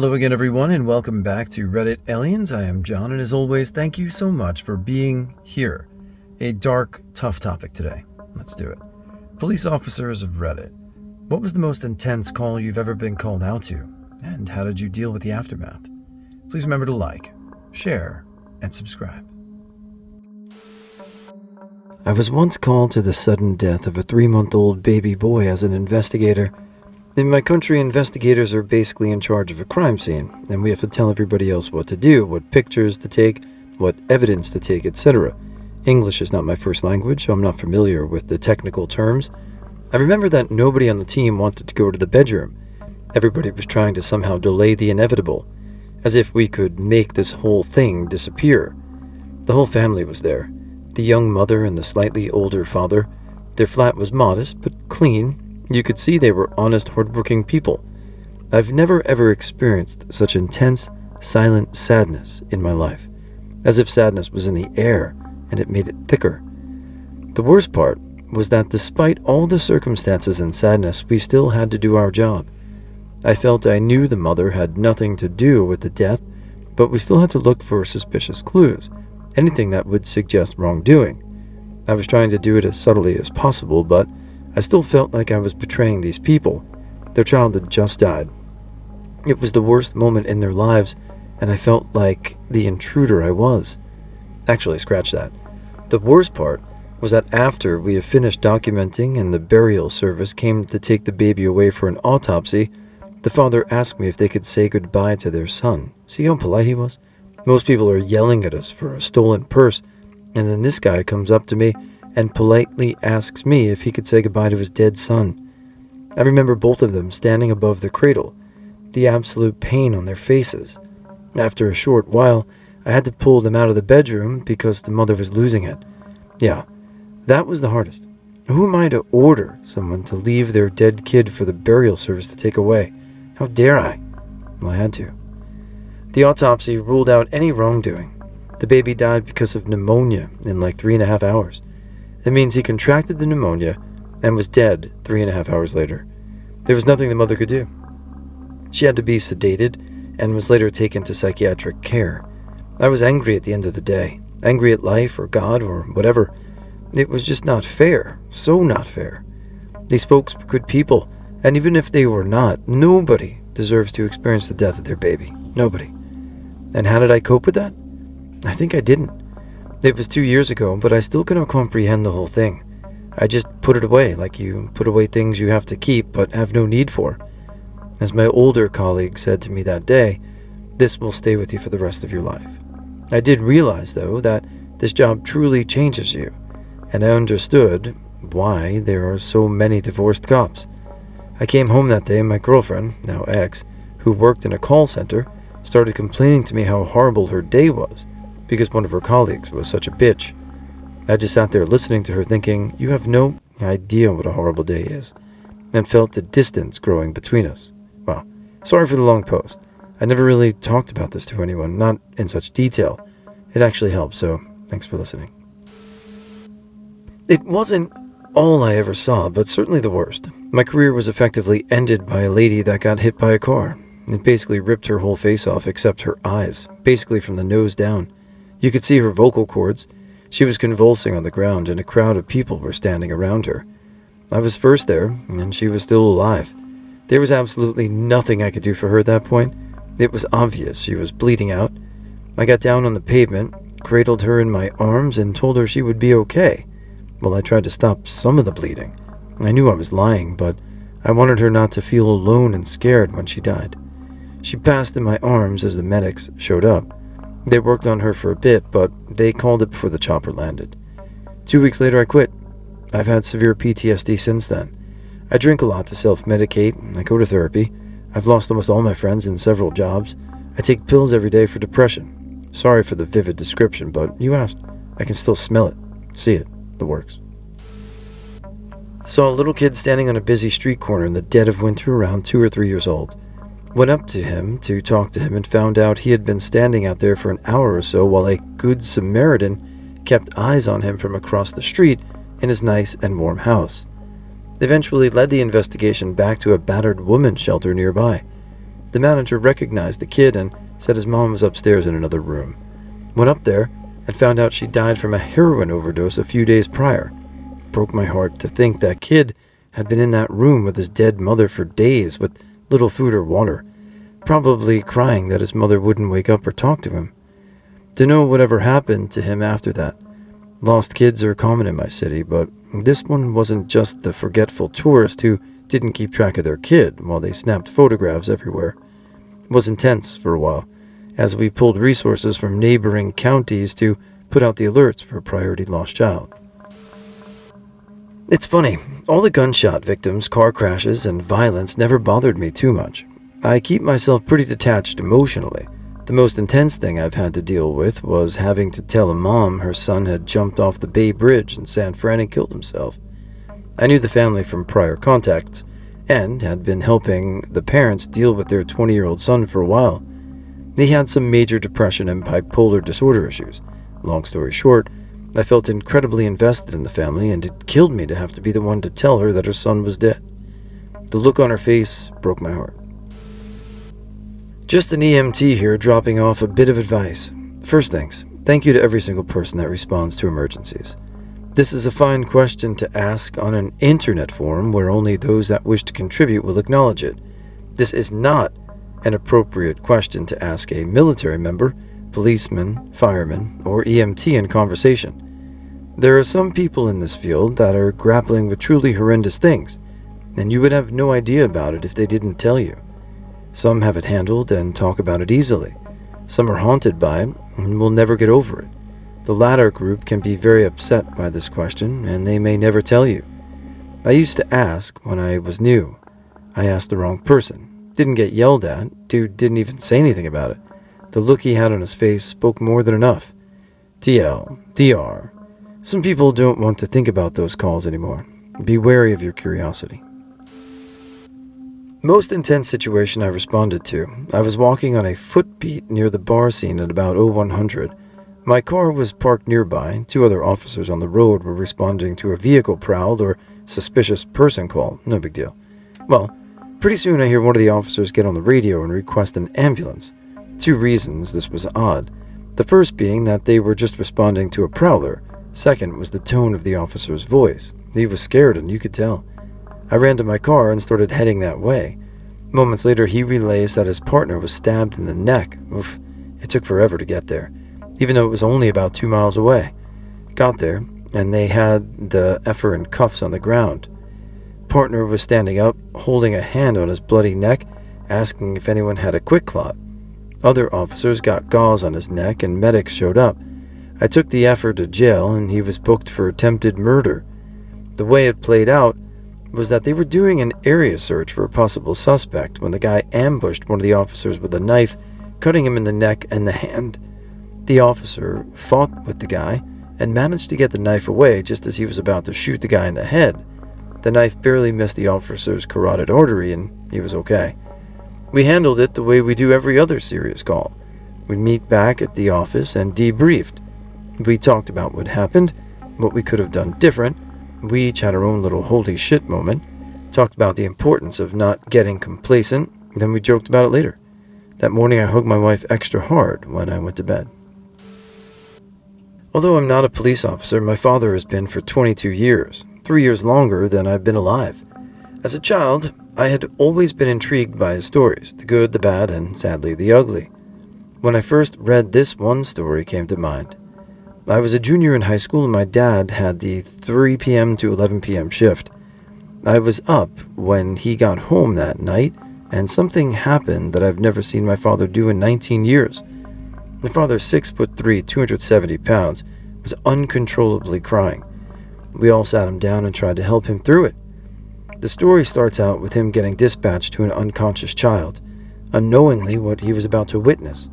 Hello again, everyone, and welcome back to Reddit Aliens. I am John, and as always, thank you so much for being here. A dark, tough topic today. Let's do it. Police officers of Reddit. What was the most intense call you've ever been called out to? And how did you deal with the aftermath? Please remember to like, share, and subscribe. I was once called to the sudden death of a 3-month-old baby boy as an investigator. In my country, investigators are basically in charge of a crime scene, and we have to tell everybody else what to do, what pictures to take, what evidence to take, etc. English is not my first language, so I'm not familiar with the technical terms. I remember that nobody on the team wanted to go to the bedroom. Everybody was trying to somehow delay the inevitable, as if we could make this whole thing disappear. The whole family was there. The young mother and the slightly older father. Their flat was modest, but clean. You could see they were honest, hardworking people. I've never ever experienced such intense, silent sadness in my life, as if sadness was in the air and it made it thicker. The worst part was that despite all the circumstances and sadness, we still had to do our job. I felt I knew the mother had nothing to do with the death, but we still had to look for suspicious clues, anything that would suggest wrongdoing. I was trying to do it as subtly as possible, but I still felt like I was betraying these people. Their child had just died. It was the worst moment in their lives, and I felt like the intruder I was. Actually, scratch that. The worst part was that after we had finished documenting and the burial service came to take the baby away for an autopsy, the father asked me if they could say goodbye to their son. See how polite he was? Most people are yelling at us for a stolen purse, and then this guy comes up to me and politely asks me if he could say goodbye to his dead son. I remember both of them standing above the cradle, the absolute pain on their faces. After a short while, I had to pull them out of the bedroom because the mother was losing it. Yeah, that was the hardest. Who am I to order someone to leave their dead kid for the burial service to take away? How dare I? Well, I had to. The autopsy ruled out any wrongdoing. The baby died because of pneumonia in like 3.5 hours. It means he contracted the pneumonia and was dead 3.5 hours later. There was nothing the mother could do. She had to be sedated and was later taken to psychiatric care. I was angry at the end of the day, angry at life or God or whatever. It was just not fair, so not fair. These folks were good people, and even if they were not, nobody deserves to experience the death of their baby. Nobody. And how did I cope with that? I think I didn't. It was 2 years ago, but I still cannot comprehend the whole thing. I just put it away, like you put away things you have to keep but have no need for. As my older colleague said to me that day, this will stay with you for the rest of your life. I did realize, though, that this job truly changes you, and I understood why there are so many divorced cops. I came home that day and my girlfriend, now ex, who worked in a call center, started complaining to me how horrible her day was, because one of her colleagues was such a bitch. I just sat there listening to her thinking, you have no idea what a horrible day is, and felt the distance growing between us. Well, sorry for the long post. I never really talked about this to anyone, not in such detail. It actually helped, so thanks for listening. It wasn't all I ever saw, but certainly the worst. My career was effectively ended by a lady that got hit by a car. It basically ripped her whole face off except her eyes, basically from the nose down. You could see her vocal cords. She was convulsing on the ground, and a crowd of people were standing around her. I was first there, and she was still alive. There was absolutely nothing I could do for her at that point. It was obvious she was bleeding out. I got down on the pavement, cradled her in my arms, and told her she would be okay. Well, I tried to stop some of the bleeding. I knew I was lying, but I wanted her not to feel alone and scared when she died. She passed in my arms as the medics showed up. They worked on her for a bit, but they called it before the chopper landed. 2 weeks later, I quit. I've had severe PTSD since then. I drink a lot to self-medicate. I go to therapy. I've lost almost all my friends and several jobs. I take pills every day for depression. Sorry for the vivid description, but you asked. I can still smell it, see it, the works. Saw a little kid standing on a busy street corner in the dead of winter, around 2 or 3 years old. Went up to him to talk to him and found out he had been standing out there for an hour or so while a good Samaritan kept eyes on him from across the street in his nice and warm house. Eventually led the investigation back to a battered women's shelter nearby. The manager recognized the kid and said his mom was upstairs in another room. Went up there and found out she died from a heroin overdose a few days prior. Broke my heart to think that kid had been in that room with his dead mother for days with little food or water, probably crying that his mother wouldn't wake up or talk to him. To know whatever happened to him after that. Lost kids are common in my city, but this one wasn't just the forgetful tourist who didn't keep track of their kid while they snapped photographs everywhere. It was intense for a while, as we pulled resources from neighboring counties to put out the alerts for a priority lost child. It's funny, all the gunshot victims, car crashes, and violence never bothered me too much. I keep myself pretty detached emotionally. The most intense thing I've had to deal with was having to tell a mom her son had jumped off the Bay Bridge in San Fran and killed himself. I knew the family from prior contacts, and had been helping the parents deal with their 20-year-old son for a while. He had some major depression and bipolar disorder issues. Long story short, I felt incredibly invested in the family, and it killed me to have to be the one to tell her that her son was dead. The look on her face broke my heart. Just an EMT here, dropping off a bit of advice. First things, thank you to every single person that responds to emergencies. This is a fine question to ask on an internet forum where only those that wish to contribute will acknowledge it. This is not an appropriate question to ask a military member, policeman, fireman, or EMT in conversation. There are some people in this field that are grappling with truly horrendous things, and you would have no idea about it if they didn't tell you. Some have it handled and talk about it easily. Some are haunted by it and will never get over it. The latter group can be very upset by this question, and they may never tell you. I used to ask when I was new. I asked the wrong person. Didn't get yelled at. Dude didn't even say anything about it. The look he had on his face spoke more than enough. TL, DR. Some people don't want to think about those calls anymore. Be wary of your curiosity. Most intense situation I responded to. I was walking on a footbeat near the bar scene at about 0100. My car was parked nearby. 2 other officers on the road were responding to a vehicle prowl or suspicious person call. No big deal. Well, pretty soon I hear one of the officers get on the radio and request an ambulance. 2 reasons this was odd. The first being that they were just responding to a prowler. Second was the tone of the officer's voice. He was scared, and you could tell. I ran to my car and started heading that way. Moments later, he relays that his partner was stabbed in the neck. Oof, it took forever to get there, even though it was only about 2 miles away. Got there, and they had the effer in cuffs on the ground. Partner was standing up, holding a hand on his bloody neck, asking if anyone had a quick clot. Other officers got gauze on his neck, and medics showed up. I took the effer to jail, and he was booked for attempted murder. The way it played out was that they were doing an area search for a possible suspect when the guy ambushed one of the officers with a knife, cutting him in the neck and the hand. The officer fought with the guy and managed to get the knife away just as he was about to shoot the guy in the head. The knife barely missed the officer's carotid artery, and he was okay. We handled it the way we do every other serious call. We'd meet back at the office and debriefed. We talked about what happened, what we could have done different. We each had our own little holy shit moment, talked about the importance of not getting complacent, then we joked about it later. That morning I hugged my wife extra hard when I went to bed. Although I'm not a police officer, my father has been for 22 years, 3 years longer than I've been alive. As a child, I had always been intrigued by his stories, the good, the bad, and sadly the ugly. When I first read this one story came to mind. I was a junior in high school and my dad had the 3 p.m. to 11 p.m. shift. I was up when he got home that night, and something happened that I've never seen my father do in 19 years. My father, 6'3", 270 pounds, was uncontrollably crying. We all sat him down and tried to help him through it. The story starts out with him getting dispatched to an unconscious child, unknowingly what he was about to witness.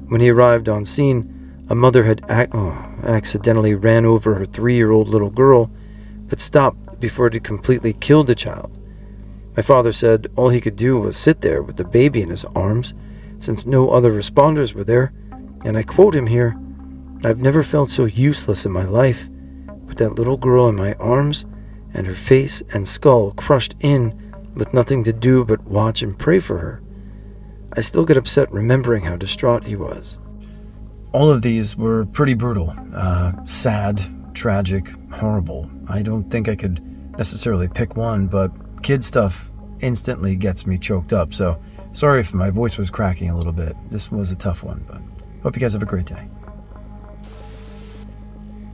When he arrived on scene, a mother had accidentally ran over her 3-year-old little girl, but stopped before it had completely killed the child. My father said all he could do was sit there with the baby in his arms, since no other responders were there, and I quote him here, "I've never felt so useless in my life, with that little girl in my arms, and her face and skull crushed in, with nothing to do but watch and pray for her." I still get upset remembering how distraught he was. All of these were pretty brutal. Sad, tragic, horrible. I don't think I could necessarily pick one, but kid stuff instantly gets me choked up, so sorry if my voice was cracking a little bit. This was a tough one, but hope you guys have a great day.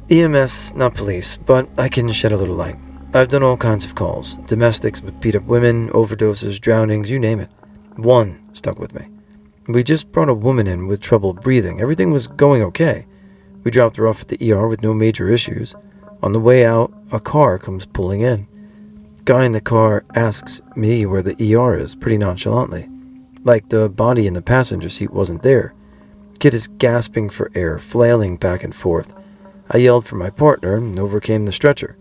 EMS, not police, but I can shed a little light. I've done all kinds of calls. Domestics with beat up women, overdoses, drownings, you name it. One stuck with me. We just brought a woman in with trouble breathing. Everything was going okay. We dropped her off at the ER with no major issues. On the way out, a car comes pulling in. Guy in the car asks me where the ER is, pretty nonchalantly. Like the body in the passenger seat wasn't there. Kid is gasping for air, flailing back and forth. I yelled for my partner and over came the stretcher.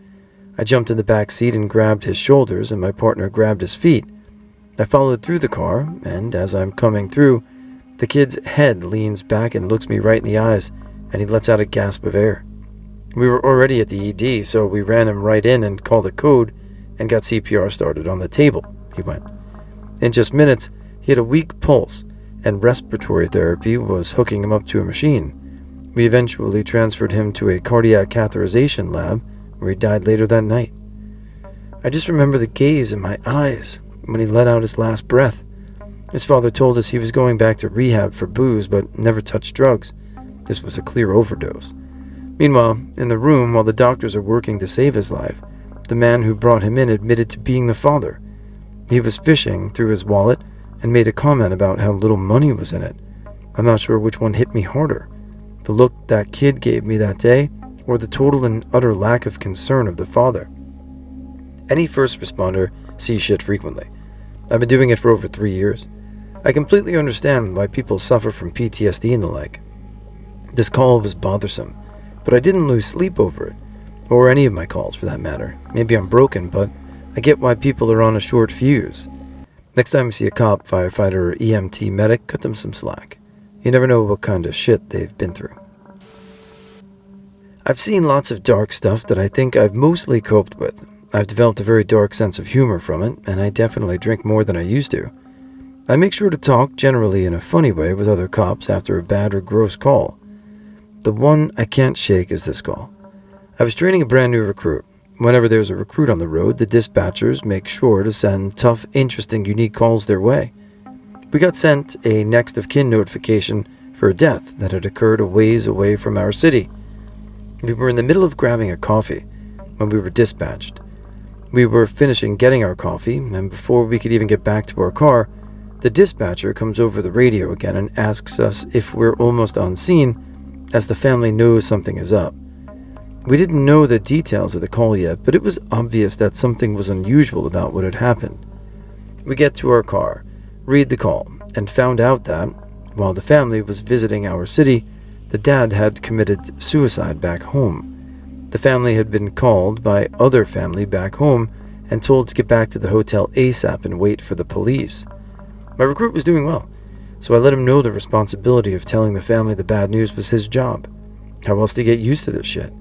I jumped in the back seat and grabbed his shoulders, and my partner grabbed his feet. I followed through the car, and as I'm coming through, the kid's head leans back and looks me right in the eyes, and he lets out a gasp of air. We were already at the ED, so we ran him right in and called a code and got CPR started on the table, he went. In just minutes, he had a weak pulse, and respiratory therapy was hooking him up to a machine. We eventually transferred him to a cardiac catheterization lab, where he died later that night. I just remember the gaze in my eyes when he let out his last breath. His father told us he was going back to rehab for booze, but never touched drugs. This was a clear overdose. Meanwhile, in the room, while the doctors are working to save his life, the man who brought him in admitted to being the father. He was fishing through his wallet and made a comment about how little money was in it. I'm not sure which one hit me harder, the look that kid gave me that day, or the total and utter lack of concern of the father. Any first responder sees shit frequently. I've been doing it for over 3 years. I completely understand why people suffer from PTSD and the like. This call was bothersome, but I didn't lose sleep over it, or any of my calls for that matter. Maybe I'm broken, but I get why people are on a short fuse. Next time you see a cop, firefighter, or EMT medic, cut them some slack. You never know what kind of shit they've been through. I've seen lots of dark stuff that I think I've mostly coped with. I've developed a very dark sense of humor from it, and I definitely drink more than I used to. I make sure to talk, generally in a funny way, with other cops after a bad or gross call. The one I can't shake is this call. I was training a brand new recruit. Whenever there's a recruit on the road, the dispatchers make sure to send tough, interesting, unique calls their way. We got sent a next of kin notification for a death that had occurred a ways away from our city. We were in the middle of grabbing a coffee when we were dispatched. We were finishing getting our coffee, and before we could even get back to our car, the dispatcher comes over the radio again and asks us if we're almost on scene, as the family knows something is up. We didn't know the details of the call yet, but it was obvious that something was unusual about what had happened. We get to our car, read the call, and found out that, while the family was visiting our city, the dad had committed suicide back home. The family had been called by other family back home and told to get back to the hotel ASAP and wait for the police. My recruit was doing well, so I let him know the responsibility of telling the family the bad news was his job. How else to get used to this shit?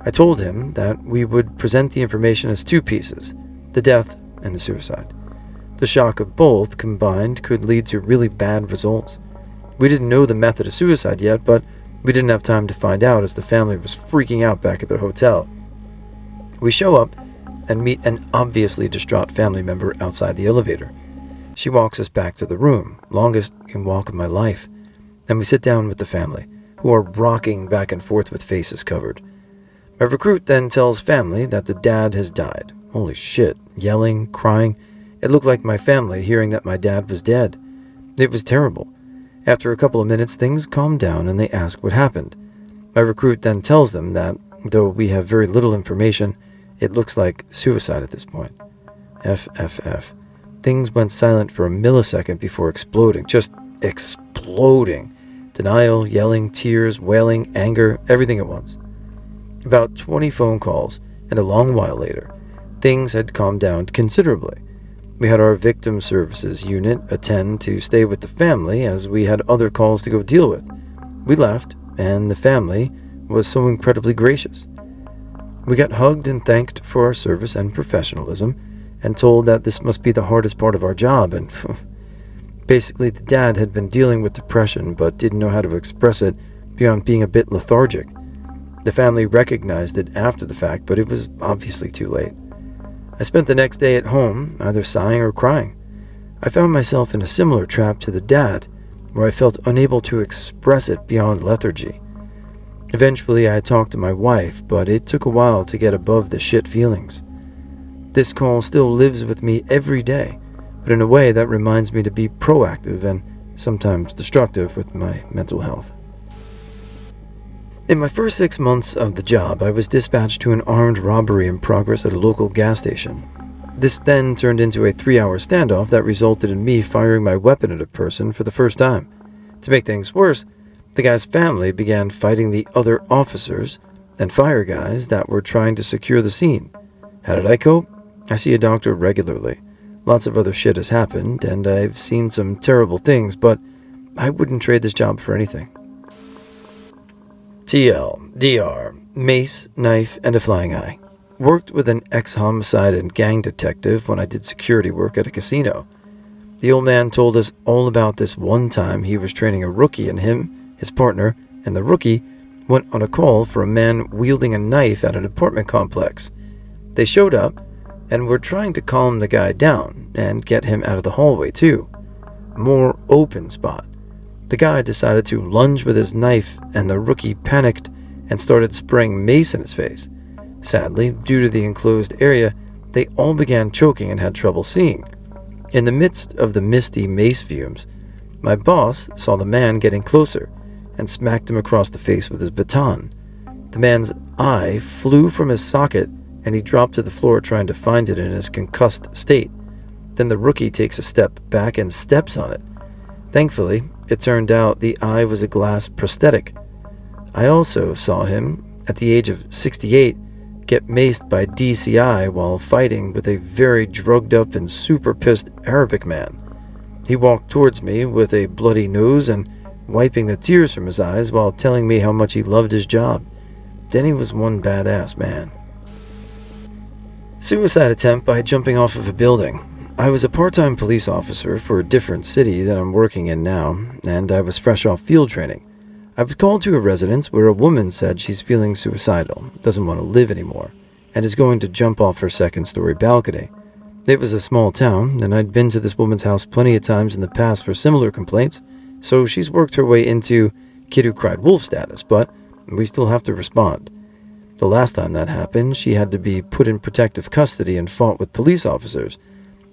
I told him that we would present the information as two pieces, the death and the suicide. The shock of both combined could lead to really bad results. We didn't know the method of suicide yet, but we didn't have time to find out as the family was freaking out back at the hotel. We show up and meet an obviously distraught family member outside the elevator. She walks us back to the room, longest walk of my life, and we sit down with the family, who are rocking back and forth with faces covered. My recruit then tells family that the dad has died. Holy shit, yelling, crying. It looked like my family hearing that my dad was dead. It was terrible. After a couple of minutes, things calm down and they ask what happened. My recruit then tells them that, though we have very little information, it looks like suicide at this point. FFF. Things went silent for a millisecond before exploding. Just exploding. Denial, yelling, tears, wailing, anger, everything at once. About 20 phone calls, and a long while later, things had calmed down considerably. We had our victim services unit attend to stay with the family as we had other calls to go deal with. We left, and the family was so incredibly gracious. We got hugged and thanked for our service and professionalism, and told that this must be the hardest part of our job, and Basically, the dad had been dealing with depression but didn't know how to express it beyond being a bit lethargic. The family recognized it after the fact, but it was obviously too late. I spent the next day at home, either sighing or crying. I found myself in a similar trap to the dad, where I felt unable to express it beyond lethargy. Eventually, I talked to my wife, but it took a while to get above the shit feelings. This call still lives with me every day, but in a way that reminds me to be proactive and sometimes destructive with my mental health. In my first 6 months of the job, I was dispatched to an armed robbery in progress at a local gas station. This then turned into a 3-hour standoff that resulted in me firing my weapon at a person for the first time. To make things worse, the guy's family began fighting the other officers and fire guys that were trying to secure the scene. How did I cope? I see a doctor regularly. Lots of other shit has happened, and I've seen some terrible things, but I wouldn't trade this job for anything. TL, DR, mace, knife, and a flying eye. Worked with an ex-homicide and gang detective when I did security work at a casino. The old man told us all about this one time he was training a rookie, and him, his partner, and the rookie went on a call for a man wielding a knife at an apartment complex. They showed up and were trying to calm the guy down and get him out of the hallway too. More open spot. The guy decided to lunge with his knife, and the rookie panicked and started spraying mace in his face. Sadly, due to the enclosed area, they all began choking and had trouble seeing. In the midst of the misty mace fumes, my boss saw the man getting closer and smacked him across the face with his baton. The man's eye flew from his socket, and he dropped to the floor trying to find it in his concussed state. Then the rookie takes a step back and steps on it. Thankfully, it turned out the eye was a glass prosthetic. I also saw him, at the age of 68, get maced by DCI while fighting with a very drugged up and super pissed Arabic man. He walked towards me with a bloody nose and wiping the tears from his eyes while telling me how much he loved his job. Then he was one badass man. Suicide attempt by jumping off of a building. I was a part-time police officer for a different city that I'm working in now, and I was fresh off field training. I was called to a residence where a woman said she's feeling suicidal, doesn't want to live anymore, and is going to jump off her second-story balcony. It was a small town, and I'd been to this woman's house plenty of times in the past for similar complaints, so she's worked her way into kid who cried wolf status, but we still have to respond. The last time that happened, she had to be put in protective custody and fought with police officers.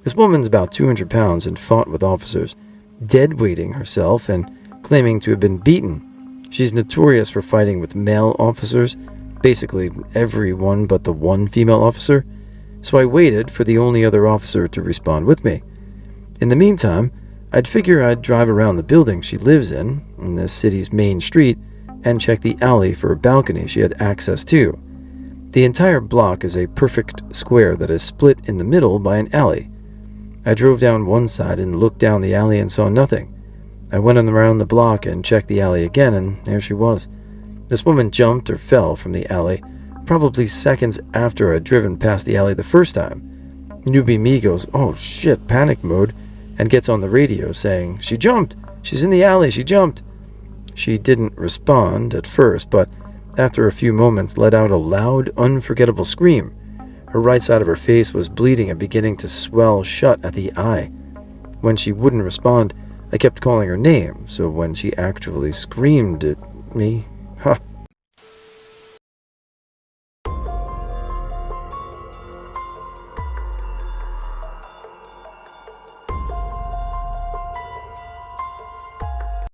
This woman's about 200 pounds and fought with officers, dead-weighting herself and claiming to have been beaten. She's notorious for fighting with male officers, basically everyone but the one female officer, so I waited for the only other officer to respond with me. In the meantime, I'd figure I'd drive around the building she lives in the city's main street, and check the alley for a balcony she had access to. The entire block is a perfect square that is split in the middle by an alley. I drove down one side and looked down the alley and saw nothing. I went around the block and checked the alley again, and there she was. This woman jumped or fell from the alley, probably seconds after I'd driven past the alley the first time. Newbie me goes, "Oh shit," panic mode, and gets on the radio saying, "She jumped! She's in the alley, she jumped!" She didn't respond at first, but after a few moments let out a loud, unforgettable scream. Her right side of her face was bleeding and beginning to swell shut at the eye. When she wouldn't respond, I kept calling her name, so when she actually screamed at me,